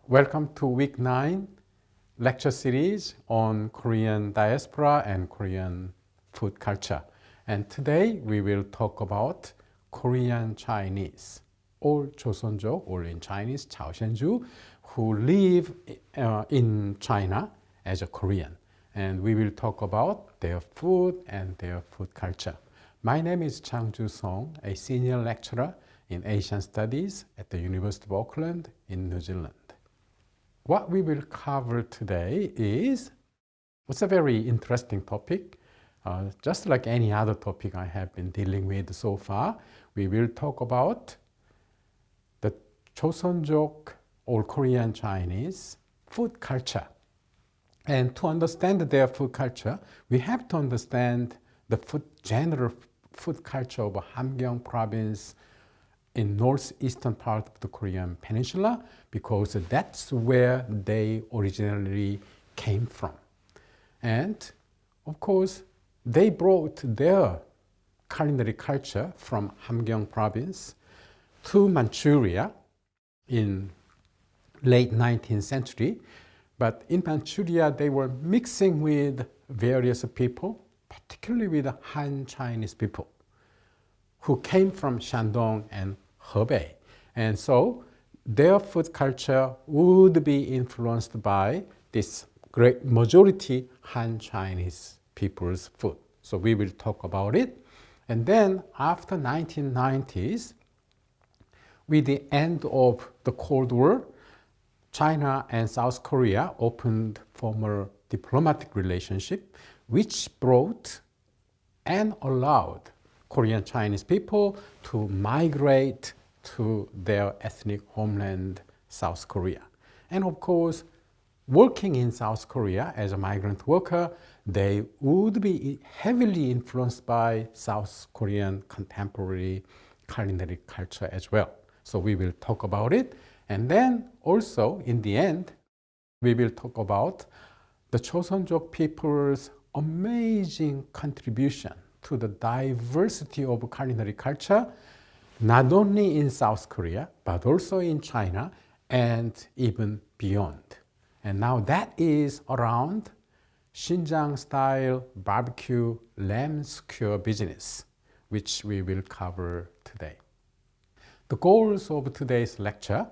Welcome to week 9 lecture series on Korean diaspora and Korean food culture. And today we will talk about Korean Chinese, or Joseonjok, or in Chinese, Joseonjok, who live in China as a Korean. And we will talk about their food and their food culture. My name is Chang Ju-song, a senior lecturer in Asian Studies at the University of Auckland in New Zealand. What we will cover today is, it's a very interesting topic. Just like any other topic I have been dealing with so far, we will talk about the Joseonjok or Korean Chinese food culture. And to understand their food culture, we have to understand the general food culture of Hamgyong province in northeastern part of the Korean peninsula, because that's where they originally came from. And of course, they brought their culinary culture from Hamgyong province to Manchuria in late 19th century. But in Manchuria, they were mixing with various people, particularly with Han Chinese people, who came from Shandong and Hebei. And so their food culture would be influenced by this great majority Han Chinese people's food. So we will talk about it. And then after 1990s, with the end of the Cold War, China and South Korea opened formal diplomatic relationship, which brought and allowed Korean Chinese people to migrate to their ethnic homeland, South Korea. And of course, working in South Korea as a migrant worker, they would be heavily influenced by South Korean contemporary culinary culture as well. So we will talk about it. And then also, in the end, we will talk about the Joseonjok people's amazing contribution to the diversity of culinary culture, not only in South Korea, but also in China and even beyond. And now that is around Xinjiang-style barbecue lamb skewer business, which we will cover today. The goals of today's lecture,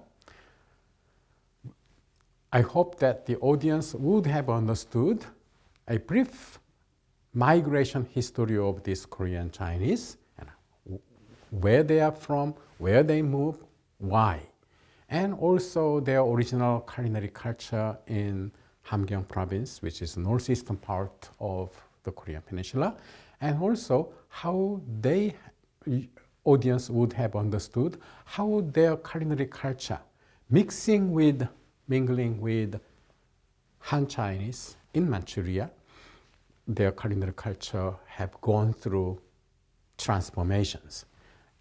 I hope that the audience would have understood a brief migration history of these Korean Chinese, and where they are from, where they moved, why, and also their original culinary culture in Hamgyong province, which is the northeastern part of the Korean peninsula, and also how the audience would have understood how their culinary culture mingling with Han Chinese in Manchuria, their culinary culture have gone through transformations.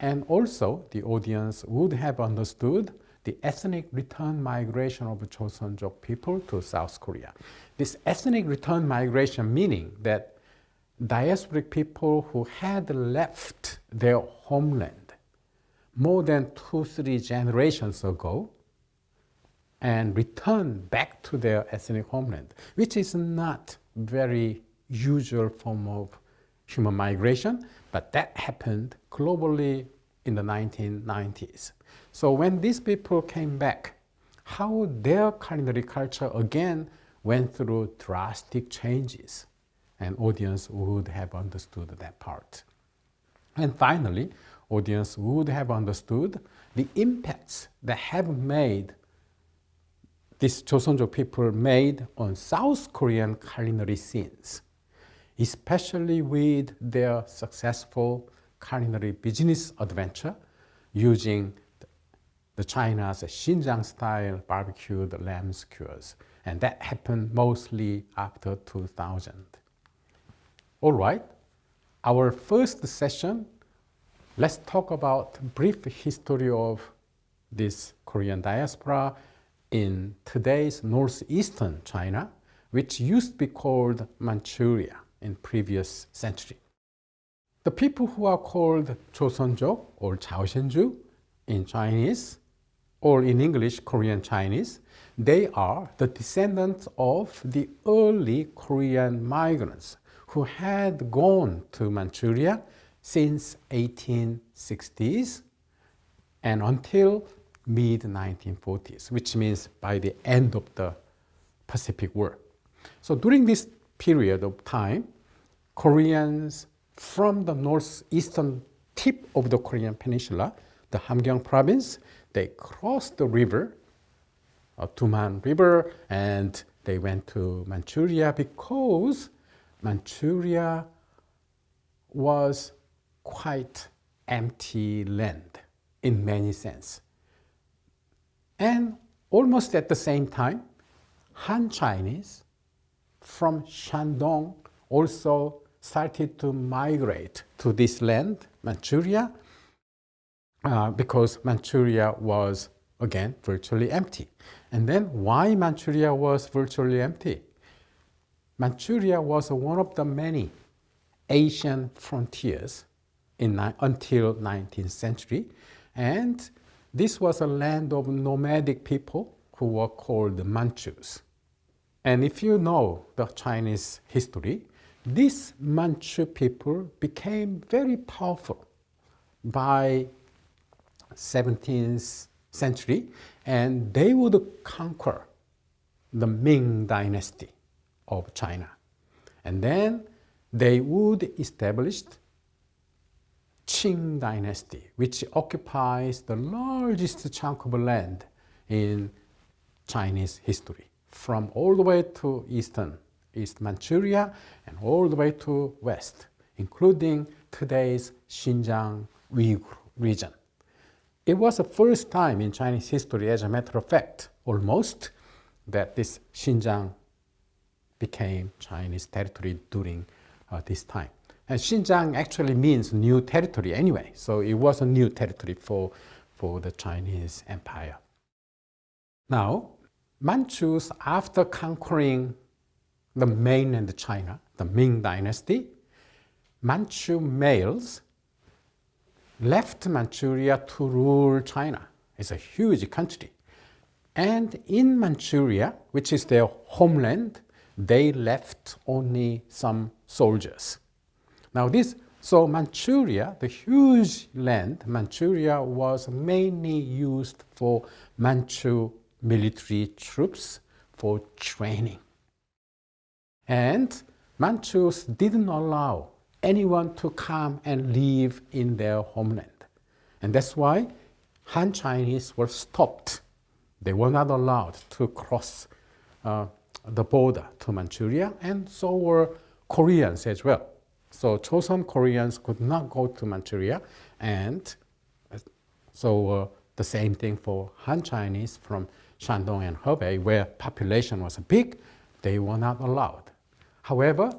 And also, the audience would have understood the ethnic return migration of Joseonjok people to South Korea. This ethnic return migration meaning that diasporic people who had left their homeland more than 2-3 generations ago and returned back to their ethnic homeland, which is not very usual form of human migration, but that happened globally in the 1990s. So when these people came back, how their culinary culture again went through drastic changes, and audience would have understood that part. And finally, audience would have understood the impacts that have made these Joseonjok people made on South Korean culinary scenes, especially with their successful culinary business adventure using the China's Xinjiang-style barbecued lamb skewers. And that happened mostly after 2000. All right, our first session, let's talk about brief history of this Korean diaspora in today's northeastern China, which used to be called Manchuria in previous century. The people who are called Joseonjok or Joseonjok in Chinese, or in English, Korean Chinese, they are the descendants of the early Korean migrants who had gone to Manchuria since 1860s and until mid-1940s, which means by the end of the Pacific War. So during this period of time, Koreans from the northeastern tip of the Korean peninsula, the Hamgyong province, they crossed the river, Tuman River, and they went to Manchuria because Manchuria was quite empty land in many sense. And almost at the same time, Han Chinese from Shandong also started to migrate to this land, Manchuria, because Manchuria was, again, virtually empty. And then why Manchuria was virtually empty? Manchuria was one of the many Asian frontiers until 19th century. And this was a land of nomadic people who were called Manchus. And if you know the Chinese history, these Manchu people became very powerful by 17th century, and they would conquer the Ming dynasty of China. And then they would establish Qing dynasty, which occupies the largest chunk of land in Chinese history, from all the way to East Manchuria and all the way to west, including today's Xinjiang Uyghur region. It was the first time in Chinese history, as a matter of fact, almost, that this Xinjiang became Chinese territory during this time. And Xinjiang actually means new territory anyway, so it was a new territory for the Chinese Empire. Now, Manchus, after conquering the mainland China, the Ming dynasty, Manchu males left Manchuria to rule China. It's a huge country. And in Manchuria, which is their homeland, they left only some soldiers. Now so Manchuria, the huge land, Manchuria was mainly used for Manchu military troops for training. And Manchus didn't allow anyone to come and live in their homeland. And that's why Han Chinese were stopped. They were not allowed to cross the border to Manchuria, and so were Koreans as well. So Joseon Koreans could not go to Manchuria, and so the same thing for Han Chinese from Shandong and Hebei, where population was big, they were not allowed. However,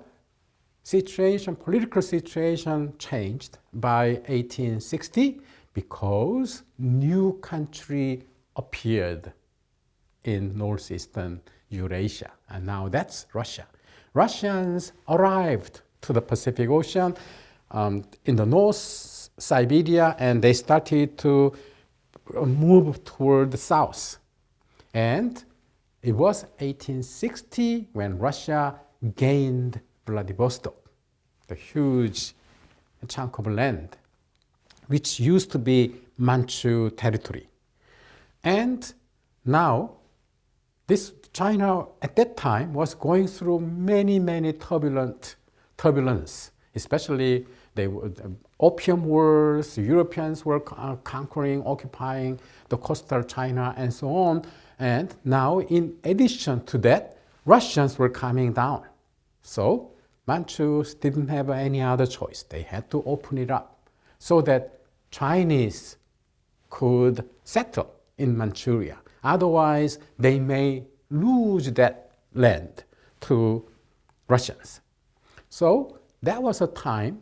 political situation changed by 1860 because new country appeared in northeastern Eurasia, and now that's Russia. Russians arrived to the Pacific Ocean in the North Siberia, and they started to move toward the south. And it was 1860 when Russia gained Vladivostok, the huge chunk of land, which used to be Manchu territory. And now, this China at that time was going through many turbulence, especially opium wars, Europeans were conquering, occupying the coastal China and so on. And now, in addition to that, Russians were coming down. So Manchus didn't have any other choice. They had to open it up so that Chinese could settle in Manchuria. Otherwise, they may lose that land to Russians. So that was a time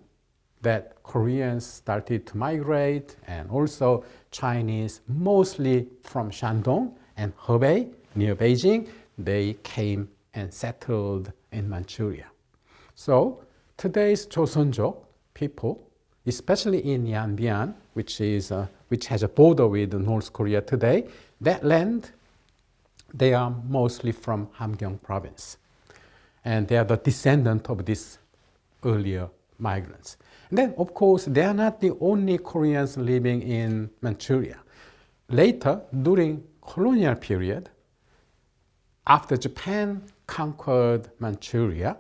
that Koreans started to migrate, and also Chinese, mostly from Shandong and Hebei near Beijing, they came and settled in Manchuria. So today's Joseonjok people, especially in Yanbian, which has a border with North Korea today, that land they are mostly from Hamgyong province. And they are the descendant of these earlier migrants. And then, of course, they are not the only Koreans living in Manchuria. Later, during colonial period, after Japan conquered Manchuria,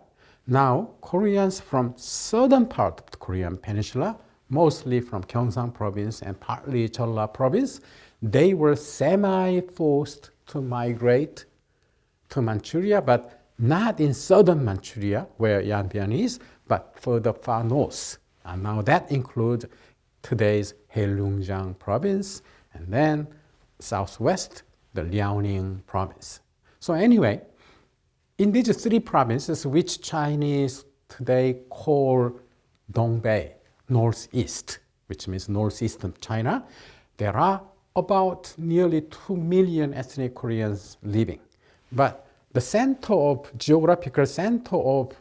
now Koreans from southern part of the Korean peninsula, mostly from Gyeongsang province and partly Jeolla province, they were semi-forced to migrate to Manchuria, but not in southern Manchuria, where Yanbian is, but further far north. And now that includes today's Heilongjiang province, and then southwest, the Liaoning province. So anyway, in these three provinces, which Chinese today call Dongbei, northeast, which means northeastern China, there are about nearly 2 million ethnic Koreans living. But the geographical center of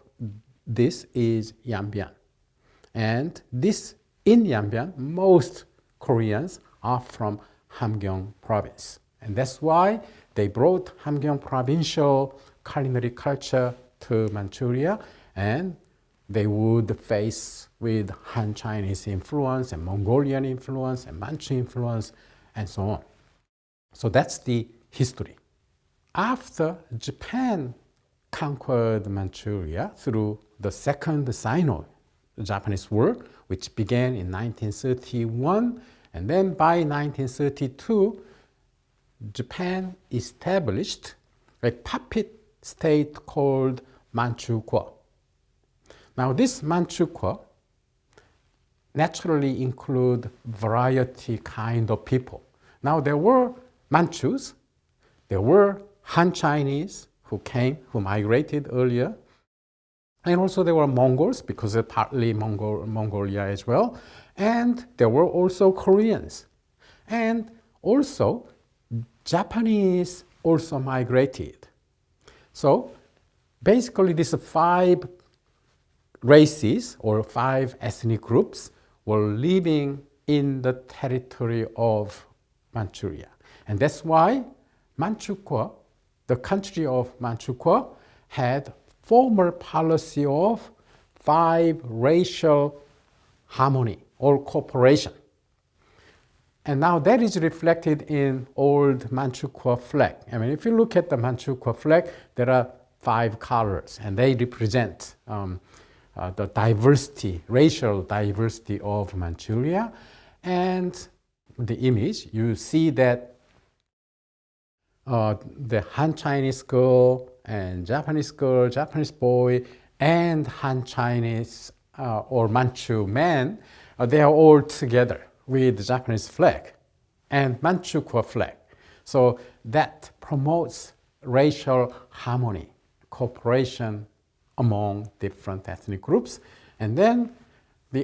this is Yanbian. And in Yanbian, most Koreans are from Hamgyong province. And that's why they brought Hamgyong provincial culinary culture to Manchuria, and they would face with Han Chinese influence and Mongolian influence and Manchu influence and so on. So that's the history. After Japan conquered Manchuria through the Second Sino-Japanese War, which began in 1931, and then by 1932, Japan established a puppet state called Manchukuo. Now this Manchukuo naturally include variety kind of people. Now there were Manchus, there were Han Chinese who migrated earlier, and also there were Mongols, because they're partly Mongolia as well, and there were also Koreans, and also Japanese also migrated. So basically these 5 races or 5 ethnic groups were living in the territory of Manchuria. And that's why Manchukuo, the country of Manchukuo, had formal policy of 5 racial harmony or cooperation. And now that is reflected in old Manchukuo flag. I mean, if you look at the Manchukuo flag, there are 5 colors, and they represent the diversity, racial diversity of Manchuria. And the image, you see that the Han Chinese girl and Japanese girl, Japanese boy, and Han Chinese or Manchu man, they are all together with the Japanese flag and Manchukuo flag. So that promotes racial harmony, cooperation among different ethnic groups. And then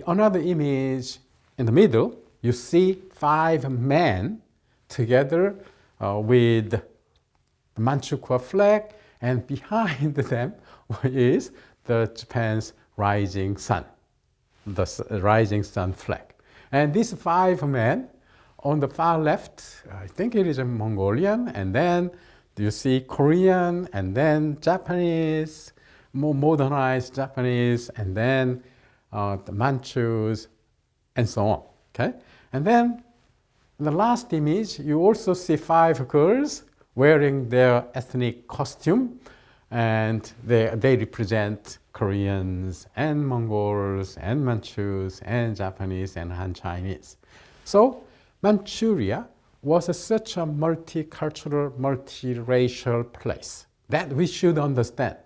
another image in the middle, you see 5 men together with the Manchukuo flag, and behind them is the Japan's rising sun, the rising sun flag. And these 5 men, on the far left, I think it is a Mongolian, and then you see Korean, and then Japanese, more modernized Japanese, and then the Manchus, and so on. Okay? And then in the last image, you also see 5 girls wearing their ethnic costume, and they represent Koreans and Mongols and Manchus and Japanese and Han Chinese. So Manchuria was such a multicultural, multiracial place that we should understand.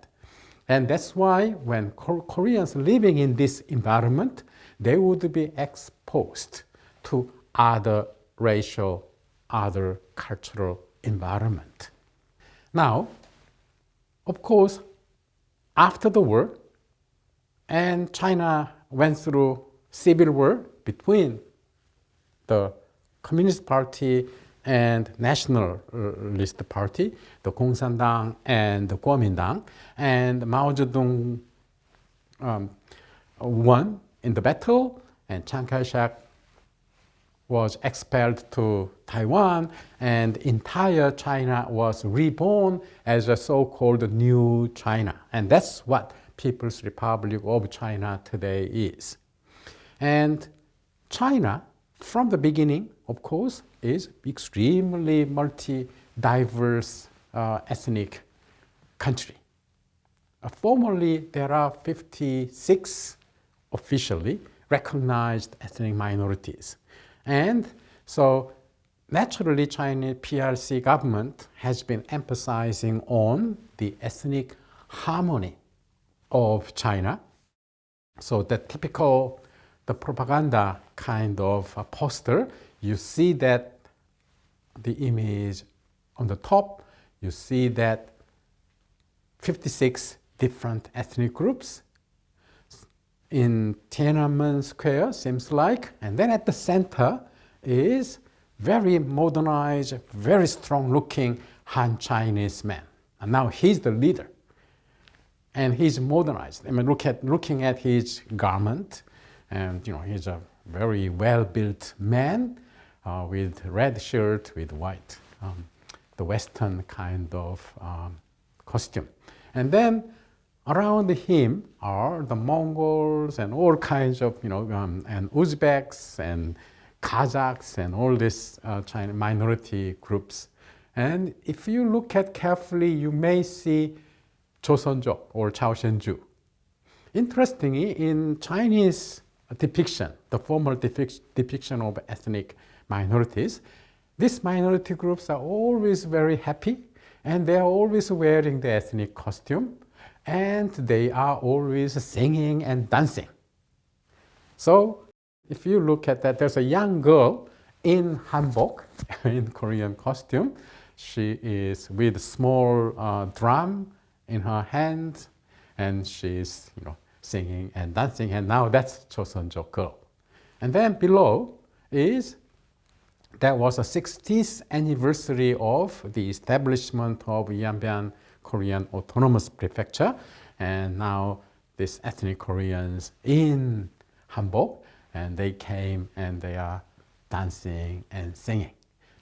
And that's why when Koreans living in this environment, they would be exposed to other racial, other cultural environment. Now, of course, after the war, and China went through civil war between the Communist Party and Nationalist Party, the Gongsan-dang and the Kuomintang, and Mao Zedong won in the battle, and Chiang Kai-shek was expelled to Taiwan, and entire China was reborn as a so-called New China. And that's what People's Republic of China today is. And China, from the beginning, of course, is extremely multi-diverse ethnic country. Formerly, there are 56 officially recognized ethnic minorities. And so naturally, Chinese PRC government has been emphasizing on the ethnic harmony of China. So the typical, the propaganda kind of poster, you see that the image on the top, you see that 56 different ethnic groups in Tiananmen Square, seems like, and then at the center is very modernized, very strong-looking Han Chinese man. And now he's the leader, and he's modernized. I mean, looking at his garment, and he's a very well-built man with red shirt with white, the Western kind of costume. And then around him are the Mongols and all kinds of, and Uzbeks and Kazakhs and all these China minority groups. And if you look at carefully, you may see Joseonjok or Joseonjok. Interestingly, in Chinese depiction, the formal depiction of ethnic minorities, these minority groups are always very happy, and they are always wearing the ethnic costume, and they are always singing and dancing. So if you look at that, there's a young girl in hanbok, in Korean costume. She is with a small drum in her hand, and she's singing and dancing, and now that's Joseonjok girl. And then below is, that was a 60th anniversary of the establishment of Yanbian Korean Autonomous Prefecture, and now these ethnic Koreans in hanbok, and they came and they are dancing and singing.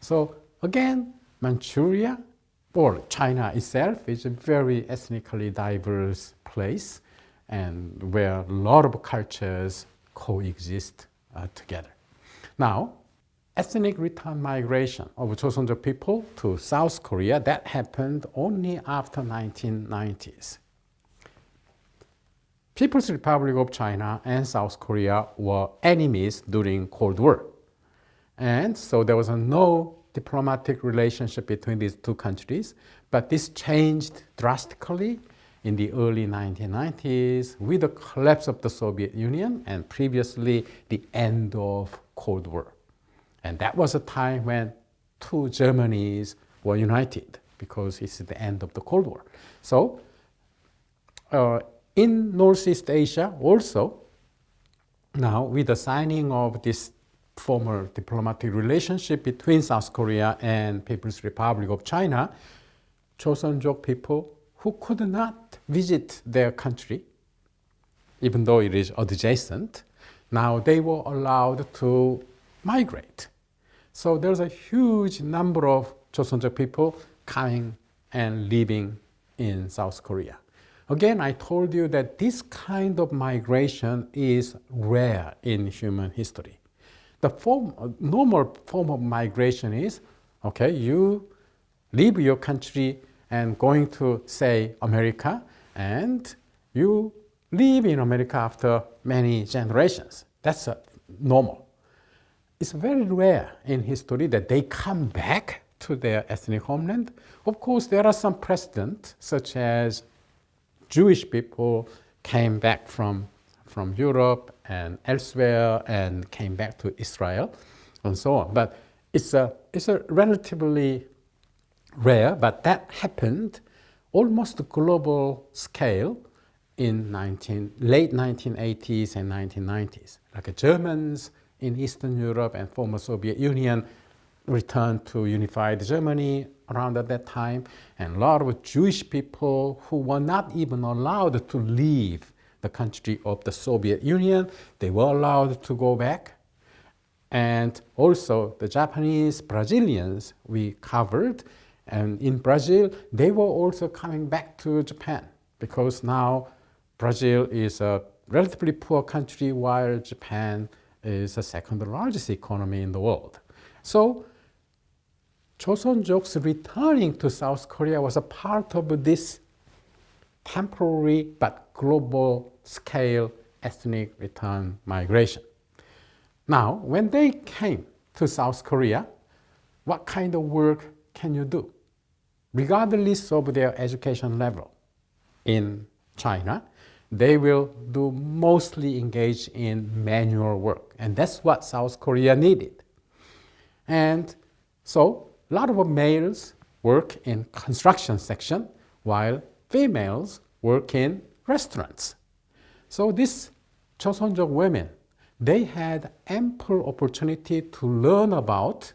So again, Manchuria or China itself is a very ethnically diverse place, and where a lot of cultures coexist together. Now, ethnic return migration of Joseonjok people to South Korea, that happened only after 1990s. People's Republic of China and South Korea were enemies during Cold War. And so there was no diplomatic relationship between these two countries, but this changed drastically in the early 1990s with the collapse of the Soviet Union and previously the end of Cold War. And that was a time when two Germanys were united because it's the end of the Cold War. So in Northeast Asia also, now with the signing of this former diplomatic relationship between South Korea and People's Republic of China, Joseonjok people who could not visit their country, even though it is adjacent, now they were allowed to migrate. So there's a huge number of Joseonjok people coming and living in South Korea. Again, I told you that this kind of migration is rare in human history. The normal form of migration is, okay, you leave your country and going to, say, America, and you live in America after many generations. That's normal. It's very rare in history that they come back to their ethnic homeland. Of course, there are some precedents, such as Jewish people came back from Europe and elsewhere and came back to Israel and so on. But it's a relatively rare, but that happened almost global scale in late 1980s and 1990s. Like Germans in Eastern Europe and former Soviet Union returned to unified Germany around at that time, and a lot of Jewish people who were not even allowed to leave the country of the Soviet Union, they were allowed to go back. And also the Japanese, Brazilians we covered. And in Brazil, they were also coming back to Japan because now Brazil is a relatively poor country while Japan is the second largest economy in the world. So Joseonjok's returning to South Korea was a part of this temporary but global scale ethnic return migration. Now, when they came to South Korea, what kind of work can you do? Regardless of their education level in China, they will do mostly engage in manual work. And that's what South Korea needed. And so a lot of males work in construction section while females work in restaurants. So these Joseonjok women, they had ample opportunity to learn about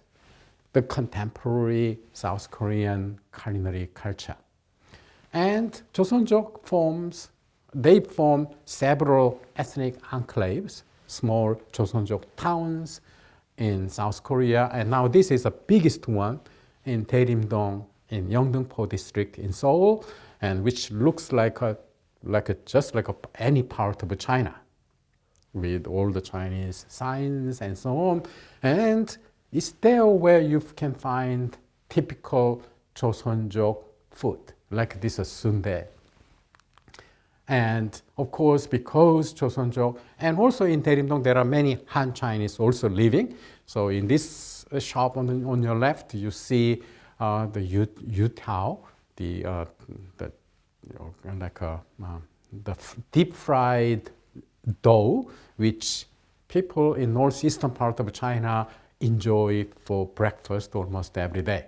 the contemporary South Korean culinary culture. And Joseonjok they form several ethnic enclaves, small Joseonjok towns in South Korea. And now this is the biggest one in Daerimdong in Yeongdeungpo district in Seoul, and which looks like any part of China with all the Chinese signs and so on. And it's there where you can find typical Joseonjok food, like this sundae. And of course, because Joseonjok, and also in Daerimdong, there are many Han Chinese also living. So in this shop on your left, you see the yutao, the deep fried dough, which people in northeastern part of China enjoy for breakfast almost every day.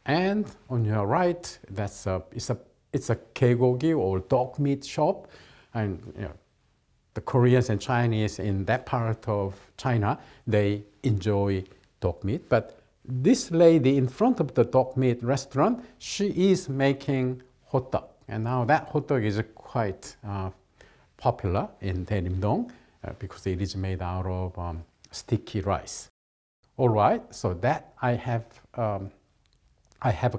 And on your right, it's a 개고기 or dog meat shop, and the Koreans and Chinese in that part of China, they enjoy dog meat. But this lady in front of the dog meat restaurant, she is making hot dog, and now that hot dog is quite popular in Daerimdong because it is made out of sticky rice. All right, so that I have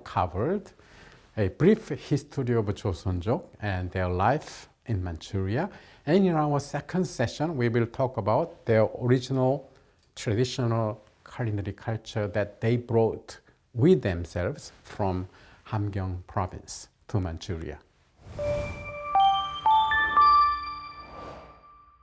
covered a brief history of Joseonjok and their life in Manchuria. And in our second session, we will talk about their original traditional culinary culture that they brought with themselves from Hamgyong province to Manchuria.